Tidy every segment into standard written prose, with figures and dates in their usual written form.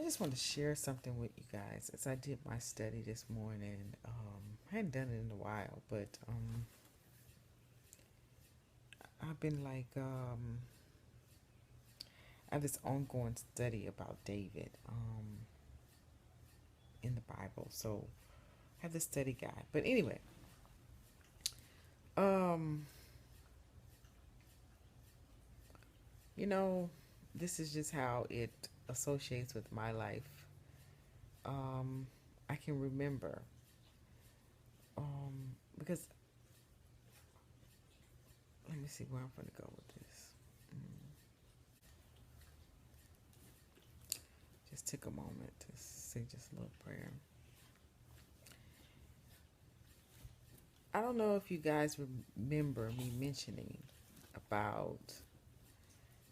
I just want to share something with you guys as I did my study this morning. I hadn't done it in a while, but I've been I have this ongoing study about David in the Bible. So I have this study guide. But anyway, um, you know, this is just how it associates with my life. Um, I can remember because let me see where I'm going to go with this. Just take a moment to say just a little prayer. I don't know if you guys remember me mentioning about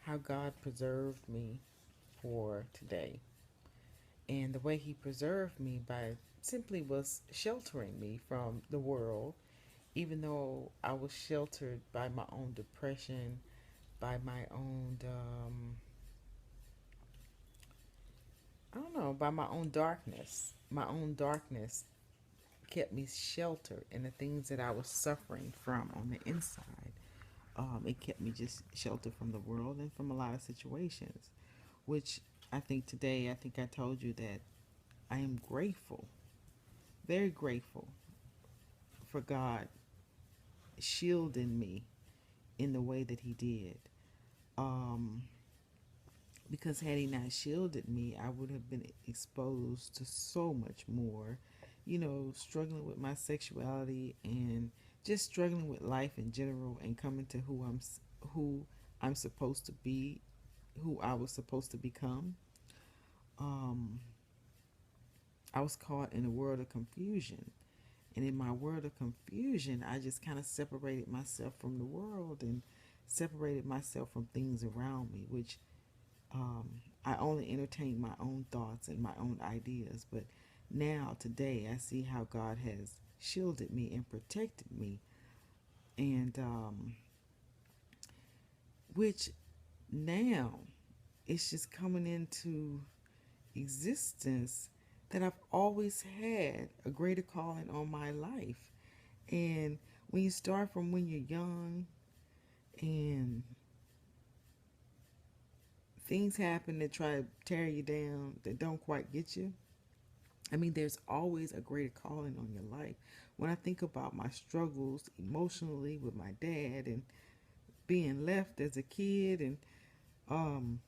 how God preserved me for today. And the way He preserved me by simply was sheltering me from the world, even though I was sheltered by my own depression, by my own, I don't know, by my own darkness. My own darkness kept me sheltered in the things that I was suffering from on the inside. It kept me just sheltered from the world and from a lot of situations, which I think today, I think I told you that I am grateful, very grateful for God shielding me in the way that He did. Um, because had He not shielded me, I would have been exposed to so much more, struggling with my sexuality and just struggling with life in general and coming to who I'm supposed to be, who I was supposed to become. Um, I was caught in a world of confusion. And in my world of confusion, I just kind of separated myself from the world and separated myself from things around me, which I only entertained my own thoughts and my own ideas. But now, today, I see how God has shielded me and protected me, and which now it's just coming into existence that I've always had a greater calling on my life. And when you start from when you're young and things happen that try to tear you down, that don't quite get you, I mean, there's always a greater calling on your life. When I think about my struggles emotionally with my dad and being left as a kid, and um,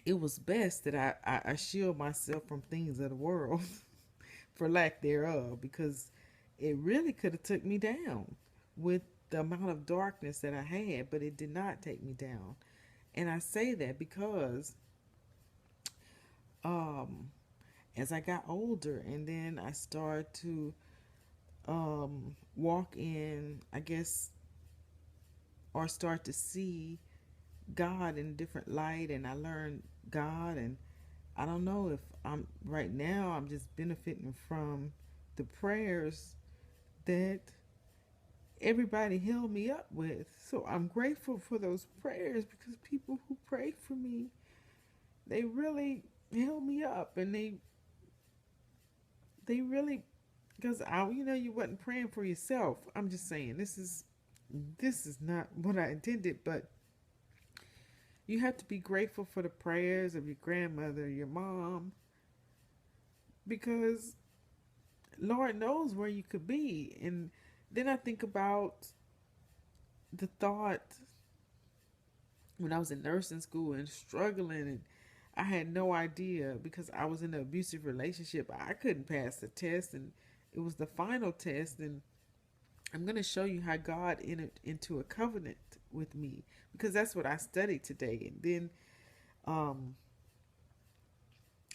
it was best that I shield myself from things of the world, for lack thereof, because it really could have took me down with the amount of darkness that I had, but it did not take me down. And I say that because um, as I got older and then I started to walk in, I guess, or start to see God in a different light, and I learned God, and I don't know if I'm right now, I'm just benefiting from the prayers that everybody held me up with. So I'm grateful for those prayers because people who prayed for me, they really held me up, and they really, because you wasn't praying for yourself. I'm just saying this is not what I intended, but you have to be grateful for the prayers of your grandmother, your mom, because Lord knows where you could be. And then I think about the thought when I was in nursing school and struggling, and I had no idea because I was in an abusive relationship. I couldn't pass the test, and it was the final test. And I'm going to show you how God entered into a covenant with me because that's what I studied today. And then, um,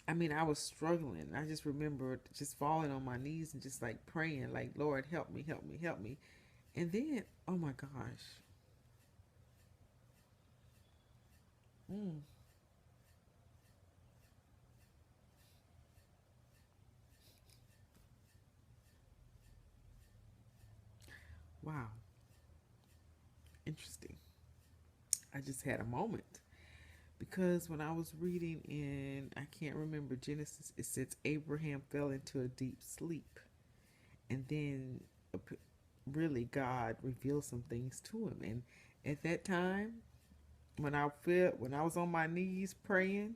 I mean, I was struggling. I just remember just falling on my knees and just like praying, like, Lord, help me, help me, help me. And then, oh my gosh, mm, wow, interesting. I just had a moment Because when I was reading in, I can't remember Genesis, it says Abraham fell into a deep sleep. And then really God revealed some things to him. And at that time, when I was on my knees praying,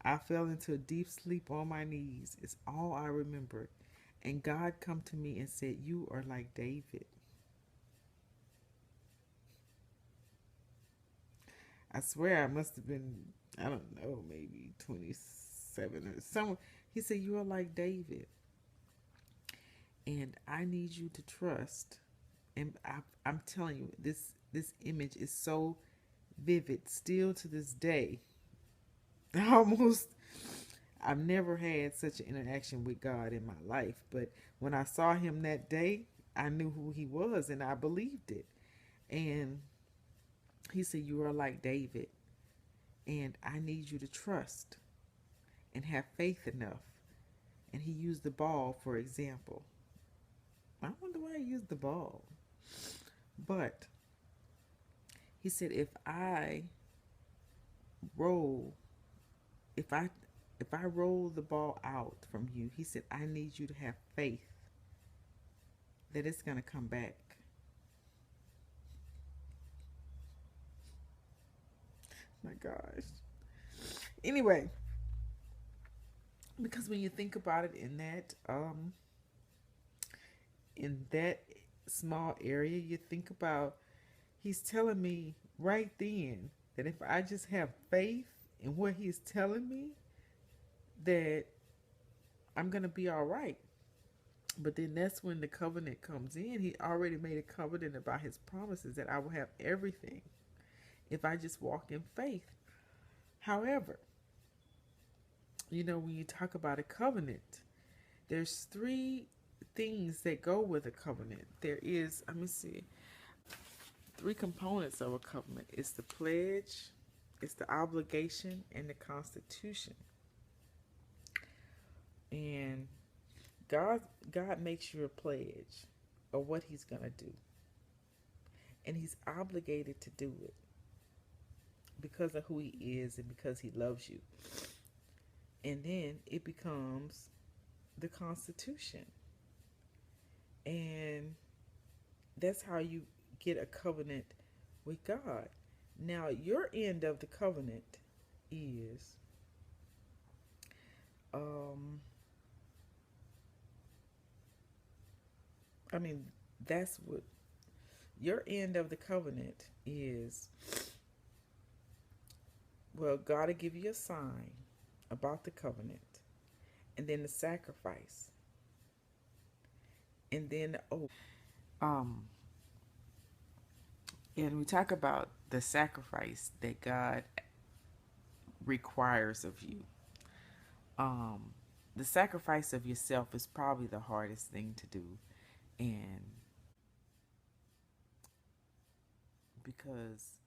I fell into a deep sleep on my knees. It's all I remember. And God come to me and said, "You are like David." I swear I must have been, I don't know, maybe 27 or something. He said, "You are like David, and I need you to trust." And I'm telling you, this image is so vivid still to this day. Almost, I've never had such an interaction with God in my life, but when I saw him that day, I knew who he was and I believed it. And he said, "You are like David, and I need you to trust and have faith enough." And he used the ball for example. I wonder why he used the ball. But he said, roll, if I if I roll the ball out from you, he said, I need you to have faith that it's going to come back. My gosh. Anyway, because when you think about it in that small area, you think about he's telling me right then that if I just have faith in what he's telling me, that I'm going to be all right. But then that's when the covenant comes in. He already made a covenant about his promises that I will have everything if I just walk in faith. However, when you talk about a covenant, there's three things that go with a covenant. There is, let me see, three components of a covenant. It's the pledge, it's the obligation, and the constitution. And God God makes you a pledge of what he's going to do. And he's obligated to do it because of who he is and because he loves you. And then it becomes the Constitution. And that's how you get a covenant with God. Now, your end of the covenant is um I mean, that's what your end of the covenant is. Well, God will give you a sign about the covenant, and then the sacrifice, and then the oath. Um, and we talk about the sacrifice that God requires of you. Um, the sacrifice of yourself is probably the hardest thing to do, and because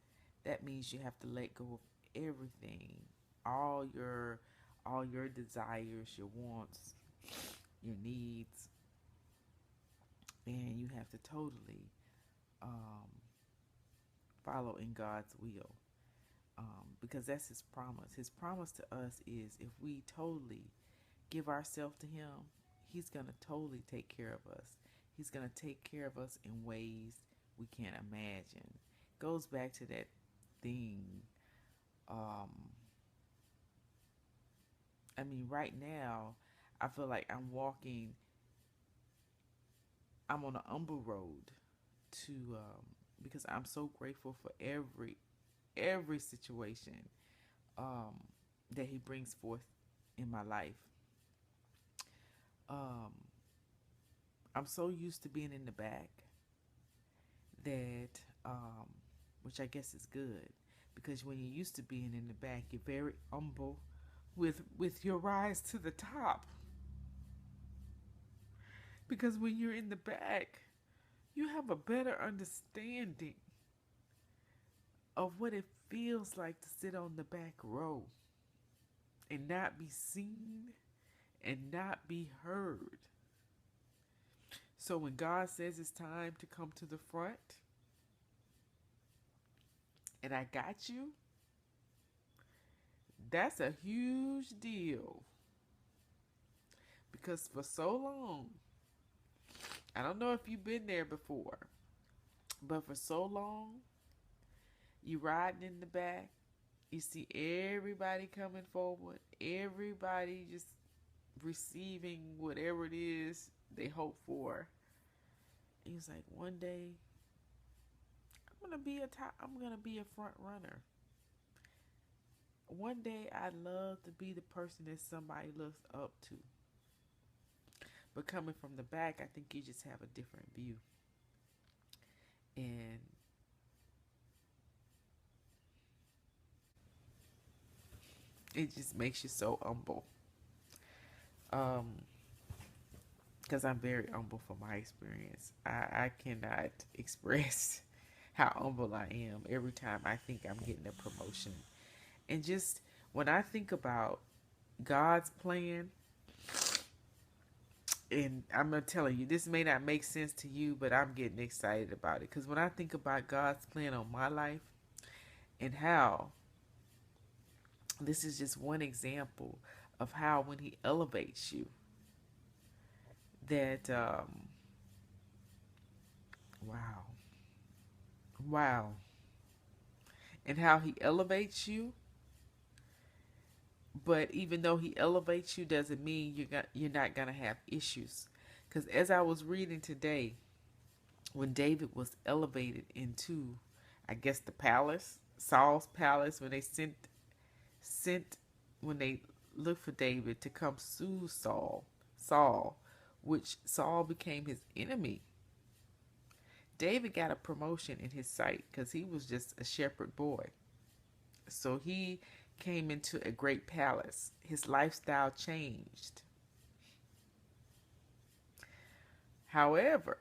that means you have to let go of everything, all your all your desires, your wants, your needs, and you have to totally um, follow in God's will, because that's His promise. His promise to us is if we totally give ourselves to Him, He's gonna totally take care of us. He's gonna take care of us in ways we can't imagine. Goes back to that thing. Um, I mean, right now, I feel like I'm on an humble road to, because I'm so grateful for every situation um, that He brings forth in my life. Um, I'm so used to being in the back that, which I guess is good, because when you're used to being in the back, you're very humble with your rise to the top. Because when you're in the back, you have a better understanding of what it feels like to sit on the back row and not be seen and not be heard. So when God says it's time to come to the front and I got you, That's a huge deal because for so long, I don't know if you've been there before, but for so long, you riding in the back, you see everybody coming forward, everybody just receiving whatever it is they hope for. And he's like, one day I'm gonna be a front runner. One day I'd love to be the person that somebody looks up to. But coming from the back, I think you just have a different view. And it just makes you so humble. Um, because I'm very humble from my experience. I cannot express how humble I am every time I think I'm getting a promotion. And just when I think about God's plan, and I'm not telling you, this may not make sense to you, but I'm getting excited about it. Because when I think about God's plan on my life and how this is just one example of how when He elevates you, that, wow, wow, and how He elevates you. But even though He elevates you, doesn't mean you're not gonna have issues. Because as I was reading today, when David was elevated into, I guess, the palace, Saul's palace, when they sent when they looked for David to come sue Saul, which Saul became his enemy. David got a promotion in his sight because he was just a shepherd boy. So he came into a great palace. His lifestyle changed. However,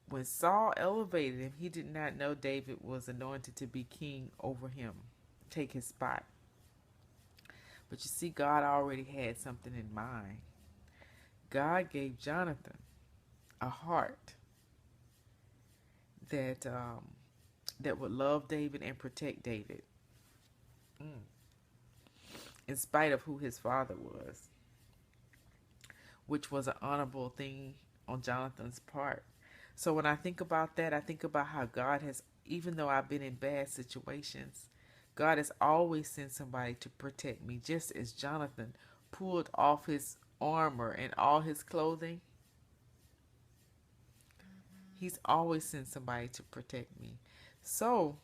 when Saul elevated him, he did not know David was anointed to be king over him, take his spot. But you see, God already had something in mind. God gave Jonathan a heart that that would love David and protect David, in spite of who his father was, which was an honorable thing on Jonathan's part. So when I think about that, I think about how God has, even though I've been in bad situations, God has always sent somebody to protect me, just as Jonathan pulled off his armor and all his clothing. He's always sent somebody to protect me. So,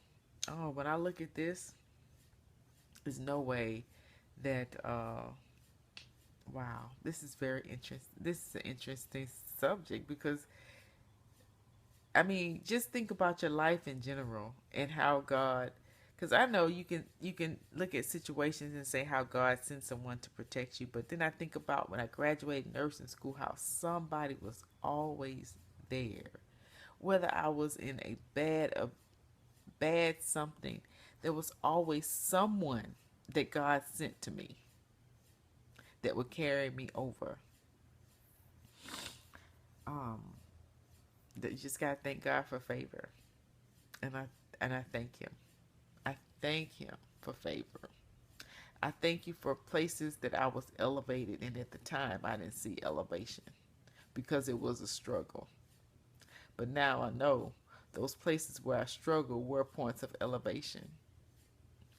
when I look at this, there's no way that, wow, this is very interesting. This is an interesting subject because, I mean, just think about your life in general and how God, because I know you can look at situations and say how God sent someone to protect you, but then I think about when I graduated nursing school, how somebody was always there, whether I was in a bad something, there was always someone that God sent to me that would carry me over. Um, that you just gotta thank God for favor, and I thank Him. I thank Him for favor. I thank you for places that I was elevated, and at the time I didn't see elevation because it was a struggle. But now I know those places where I struggled were points of elevation.